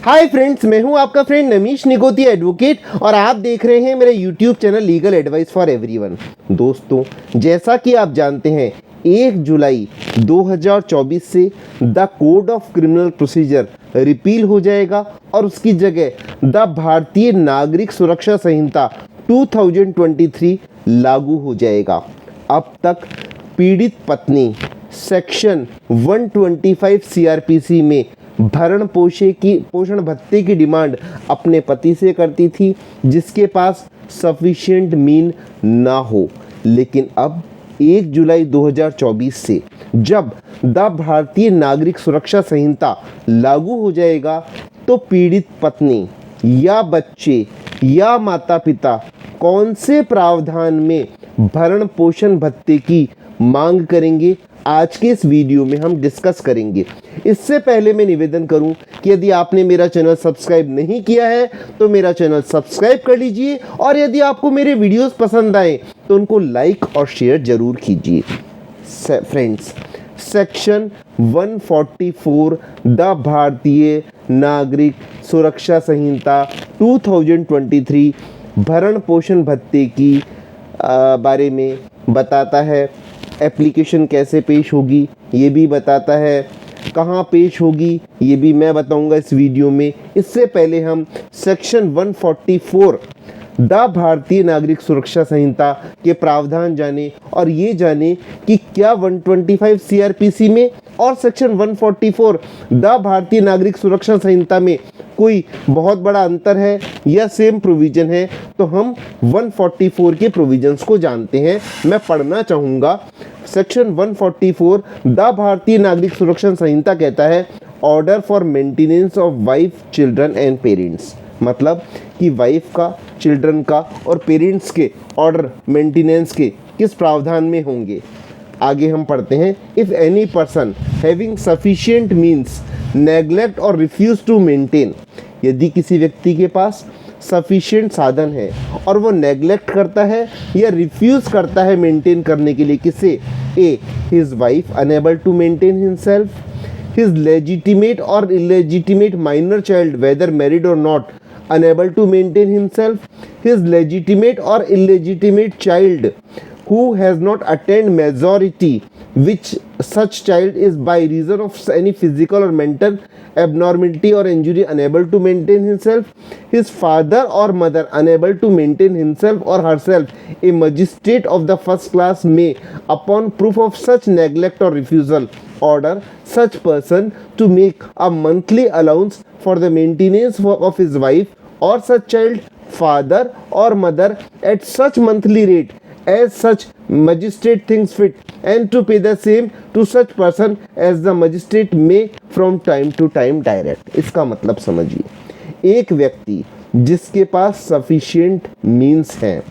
Hi friends, मैं हूं आपका फ्रेंड नमीश निगोती एडवोकेट और आप देख रहे हैं मेरे YouTube channel legal advice for everyone. दोस्तों, जैसा कि आप जानते हैं 1 जुलाई 2024 से the code of criminal procedure repeal हो जाएगा और उसकी जगह द भारतीय नागरिक सुरक्षा संहिता 2023 लागू हो जाएगा। अब तक पीड़ित पत्नी सेक्शन 125 सीआरपीसी में भरण पोषण भत्ते की डिमांड अपने पति से करती थी जिसके पास सफिशिएंट मीन ना हो, लेकिन अब 1 जुलाई 2024 से जब द भारतीय नागरिक सुरक्षा संहिता लागू हो जाएगा तो पीड़ित पत्नी या बच्चे या माता पिता कौन से प्रावधान में भरण पोषण भत्ते की मांग करेंगे, आज के इस वीडियो में हम डिस्कस करेंगे। इससे पहले मैं निवेदन करूं कि यदि आपने मेरा चैनल सब्सक्राइब नहीं किया है तो मेरा चैनल सब्सक्राइब कर लीजिए और यदि आपको मेरे वीडियोस पसंद आए तो उनको लाइक और शेयर जरूर कीजिए। फ्रेंड्स, सेक्शन 144 द भारतीय नागरिक सुरक्षा संहिता 2023 भरण पोषण भत्ते की बारे में बताता है। एप्लीकेशन कैसे पेश होगी ये भी बताता है, कहाँ पेश होगी ये भी मैं बताऊंगा इस वीडियो में। इससे पहले हम सेक्शन 144 द भारतीय नागरिक सुरक्षा संहिता के प्रावधान जाने और ये जाने कि क्या 125 सीआरपीसी में और सेक्शन 144 द भारतीय नागरिक सुरक्षा संहिता में कोई बहुत बड़ा अंतर है या सेम प्रोविजन है। तो हम 144 के प्रोविजंस को जानते हैं। मैं पढ़ना चाहूँगा। सेक्शन 144 द भारतीय नागरिक सुरक्षा संहिता कहता है order for maintenance of wife, children and parents, मतलब कि वाइफ का, चिल्ड्रन का और पेरेंट्स के ऑर्डर मेंटेनेंस के किस प्रावधान में होंगे। आगे हम पढ़ते हैं, if any person having sufficient means neglect और रिफ्यूज टू मेंटेन, यदि किसी व्यक्ति के पास सफिशिएंट साधन है और वो नेग्लेक्ट करता है या रिफ्यूज़ करता है मेंटेन करने के लिए, किसे? A, his wife unable to maintain himself, his legitimate or illegitimate minor child whether married or not unable to maintain himself, his legitimate or illegitimate child who has not attained majority which such child is by reason of any physical or mental abnormality or injury unable to maintain himself, his father or mother unable to maintain himself or herself, a magistrate of the first class may upon proof of such neglect or refusal order such person to make a monthly allowance for the maintenance of his wife or such child, father or mother at such monthly rate as such magistrate thinks fit and to pay the same to such person as the magistrate may from time to time direct। इसका मतलब समझिए, एक व्यक्ति जिसके पास sufficient means हैं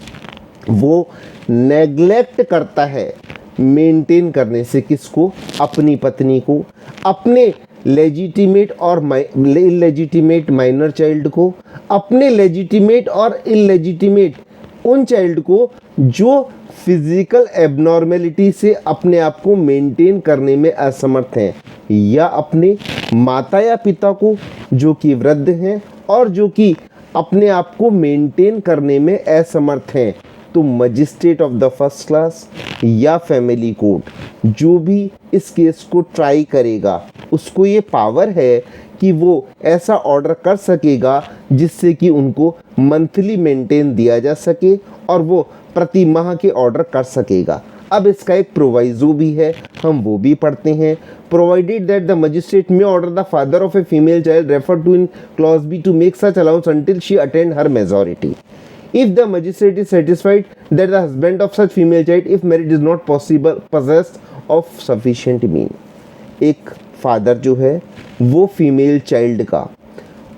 वो neglect करता है मेंटेन करने से, किसको? अपनी पत्नी को, अपने legitimate or illegitimate minor child को, अपने लेजिटिमेट और इलेजिटिमेट उन चाइल्ड को जो फिजिकल एबनॉर्मेलिटी से अपने आप को मेंटेन करने में असमर्थ हैं, या अपने माता या पिता को जो कि वृद्ध हैं और जो कि अपने आप को मेंटेन करने में असमर्थ हैं। तो magistrate of the first class या फैमिली कोर्ट जो भी इस केस को ट्राई करेगा उसको ये पावर है कि वो ऐसा ऑर्डर कर सकेगा जिससे कि उनको मंथली मेंटेन दिया जा सके और वो प्रति माह के ऑर्डर कर सकेगा। अब इसका एक प्रोवाइजो भी है, हम वो भी पढ़ते हैं। Provided that the magistrate may order the father of a female child refer to in clause B to make such allowance until she attend her majority if the magistrate is satisfied that the husband of such female child if married is not possible possessed of sufficient mean। एक father जो है वो female child का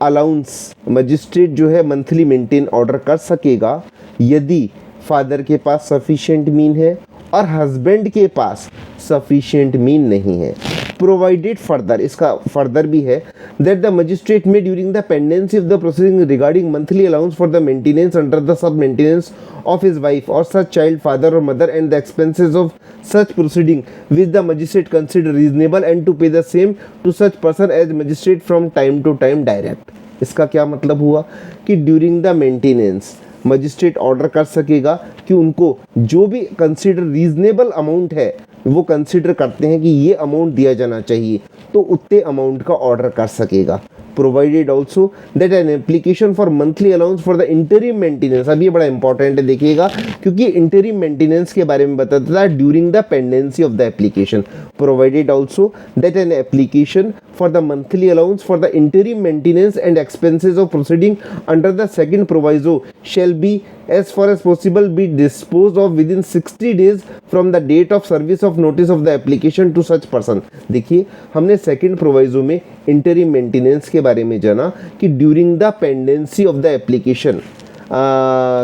allowance magistrate जो है monthly maintain order कर सकेगा यदि फादर के पास सफिशिएंट मीन है और हस्बैंड के पास सफिशिएंट मीन नहीं है। प्रोवाइडेड फर्दर, इसका फर्दर भी है, दैट द मजिस्ट्रेट में during the pendency of the proceeding regarding monthly allowance for the maintenance under the sub maintenance of his wife और सच चाइल्ड फादर और mother and the expenses of such proceeding which the magistrate consider reasonable and to pay the same to such person as magistrate from time to time direct। इसका क्या मतलब हुआ कि during the maintenance magistrate order कर सकेगा कि उनको जो भी कंसिडर रीजनेबल अमाउंट है वो कंसिडर करते हैं कि ये अमाउंट दिया जाना चाहिए, तो उतने अमाउंट का ऑर्डर कर सकेगा। Provided also that an application for monthly allowance for the interim maintenance, अब ये बड़ा इंपॉर्टेंट है देखिएगा, क्योंकि इंटरिम मेंटेनेंस के बारे में बताता था during the pendency of the application. Provided also that an application for the monthly allowance for the interim maintenance and expenses of proceeding under the second proviso shall be as far as possible be disposed of within 60 days from the date of service of notice of the application to such person। देखिए हमने second proviso में interim maintenance के बारे में जाना कि during the pendency of the application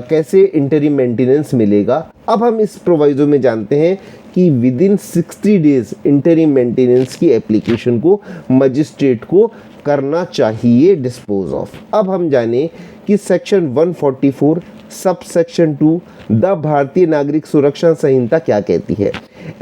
कैसे interim maintenance मिलेगा। अब हम इस प्रोवाइजो में जानते हैं कि with in 60 days interim maintenance की एप्लीकेशन को मजिस्ट्रेट को करना चाहिए डिस्पोज ऑफ। अब हम जाने कि सेक्शन 144 सब सेक्शन 2 द भारतीय नागरिक सुरक्षा संहिता क्या कहती है।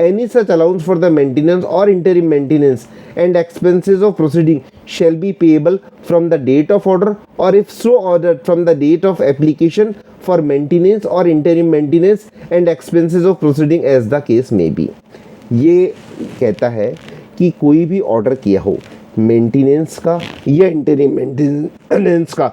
Any such allowance for the maintenance और interim maintenance and expenses of proceeding shall be payable from the date of order or if so ordered from the date of application for maintenance or interim maintenance and expenses of proceeding as the case may be। ये कहता है कि कोई भी order किया हो maintenance का या इंटरिम मेंटेनेंस का,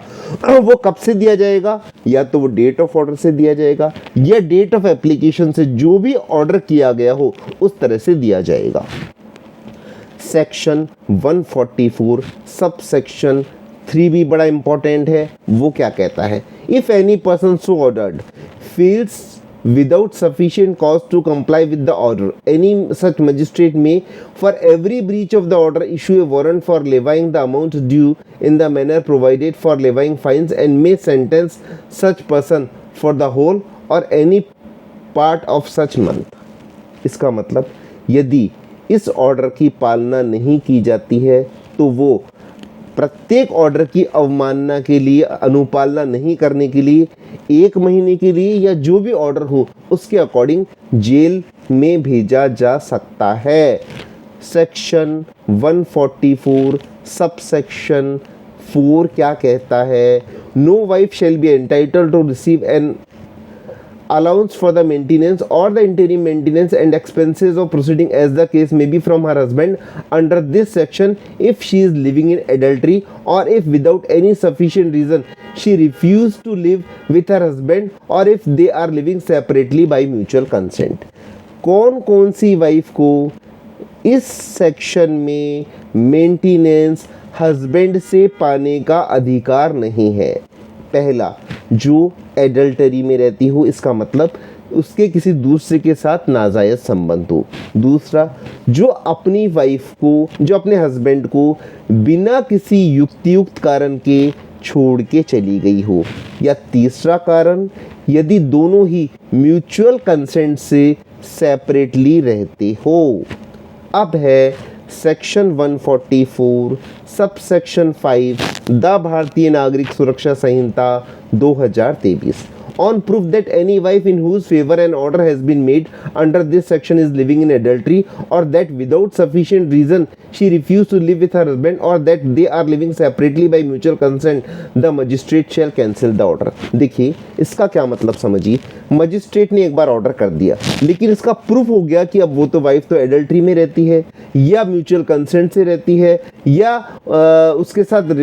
वो कब से दिया जाएगा, या तो वो डेट ऑफ ऑर्डर से दिया जाएगा या डेट ऑफ एप्लीकेशन से, जो भी ऑर्डर किया गया हो उस तरह से दिया जाएगा। सेक्शन 144 सब सेक्शन 3 भी बड़ा इंपॉर्टेंट है। वो क्या कहता है, if any person so ordered feels without sufficient cause to comply with the order, any such magistrate may for every breach of the order issue a warrant for levying the amount due in the manner provided for levying fines and may sentence such person for the whole or any part of such month। इसका मतलब यदि इस order की पालना नहीं की जाती है तो वो प्रत्येक ऑर्डर की अवमानना के लिए, अनुपालना नहीं करने के लिए 1 महीने के लिए या जो भी ऑर्डर हो उसके अकॉर्डिंग जेल में भेजा जा सकता है। सेक्शन 144 सब सेक्शन 4 क्या कहता है, no wife shall be entitled to receive an allowance for the maintenance or the interim maintenance and expenses of proceeding as the case may be from her husband under this section if she is living in adultery or if without any sufficient reason she refused to live with her husband or if they are living separately by mutual consent। कौन कौन सी wife को इस section में maintenance husband से पाने का अधिकार नहीं है। पहला, जो एडल्टरी में रहती हो, इसका मतलब उसके किसी दूसरे के साथ नाजायज संबंध हो। दूसरा, जो अपनी वाइफ को, जो अपने हस्बैंड को बिना किसी युक्तियुक्त कारण के छोड़ के चली गई हो। या तीसरा कारण, यदि दोनों ही म्यूचुअल कंसेंट से सेपरेटली रहते हो। अब है सेक्शन 144 सब सेक्शन 5 द भारतीय नागरिक सुरक्षा संहिता 2023 on proof that any wife in whose favor an order has been made under this section is living in adultery or that without sufficient reason she refused to live with her husband or that they are living separately by mutual consent the magistrate shall cancel the order। देखिए इसका क्या मतलब समझिए, magistrate ने एक बार order कर दिया लेकिन इसका प्रूफ हो गया कि अब वो तो वाइफ तो एडल्ट्री में रहती है या म्यूचुअल कंसेंट से रहती है या उसके साथ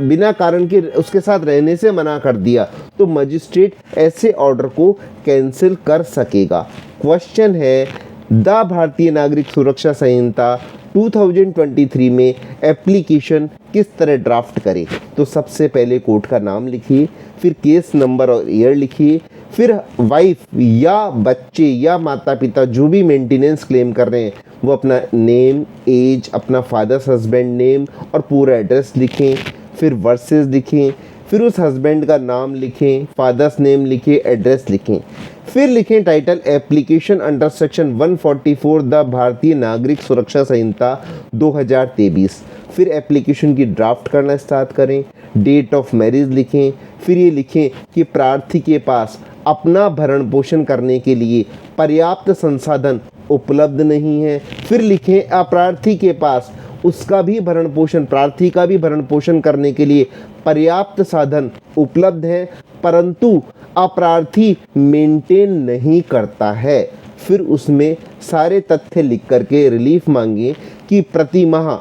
बिना कारण के उसके साथ रहने से मना कर दिया, तो मजिस्ट्रेट ऐसे ऑर्डर को कैंसिल कर सकेगा। क्वेश्चन है, द भारतीय नागरिक सुरक्षा संहिता 2023 में एप्लीकेशन किस तरह ड्राफ्ट करें। तो सबसे पहले कोर्ट का नाम लिखिए, फिर केस नंबर और ईयर लिखिए, फिर वाइफ या बच्चे या माता पिता जो भी मेंटेनेंस क्लेम कर रहे हैं वो अपना नेम, एज, अपना फादर्स हस्बैंड नेम और पूरा एड्रेस लिखें, फिर वर्सेस लिखें, फिर उस हस्बैंड का नाम लिखें, फादर्स नेम लिखें, एड्रेस लिखें, फिर लिखें title application under section 144 the भारतीय नागरिक सुरक्षा संहिता 2023। फिर एप्लीकेशन की ड्राफ्ट करना स्टार्ट करें, डेट ऑफ मैरिज लिखें, फिर ये लिखें कि प्रार्थी के पास अपना भरण पोषण करने के लिए पर्याप्त संसाधन उपलब्ध नहीं है, फिर लिखें अप्रार्थी के पास उसका भी भरण पोषण, प्रार्थी का भी भरण पोषण करने के लिए पर्याप्त साधन उपलब्ध है, परंतु अप्रार्थी मेंटेन नहीं करता है, फिर उसमें सारे तथ्य लिख करके रिलीफ मांगे कि प्रति माह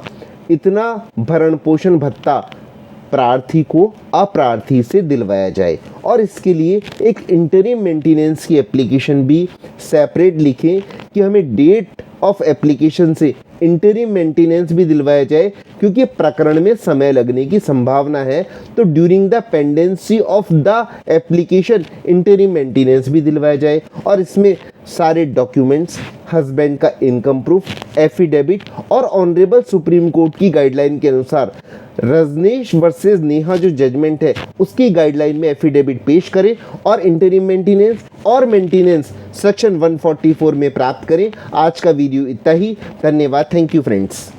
इतना भरण पोषण भत्ता प्रार्थी को अप्रार्थी से दिलवाया जाए। और इसके लिए एक इंटरिम मेंटेनेंस की एप्लीकेशन भी सेपरेट लिखें कि हमें डेट ऑफ एप्लीकेशन से इंटरिम मेंटेनेंस भी दिलवाया जाए, क्योंकि प्रकरण में समय लगने की संभावना है। तो during the pendency of the application interim maintenance भी दिलवाया जाए। और इसमें सारे डॉक्यूमेंट्स, हस्बैंड का इनकम प्रूफ, एफिडेविट और ऑनरेबल सुप्रीम कोर्ट की गाइडलाइन के अनुसार रजनीश वर्सेस नेहा जो जजमेंट है उसकी गाइडलाइन में एफिडेविट पेश करें और इंटरिम मेंटेनेंस सेक्शन 144 में प्राप्त करें। आज का वीडियो इतना ही। धन्यवाद। Thank you friends.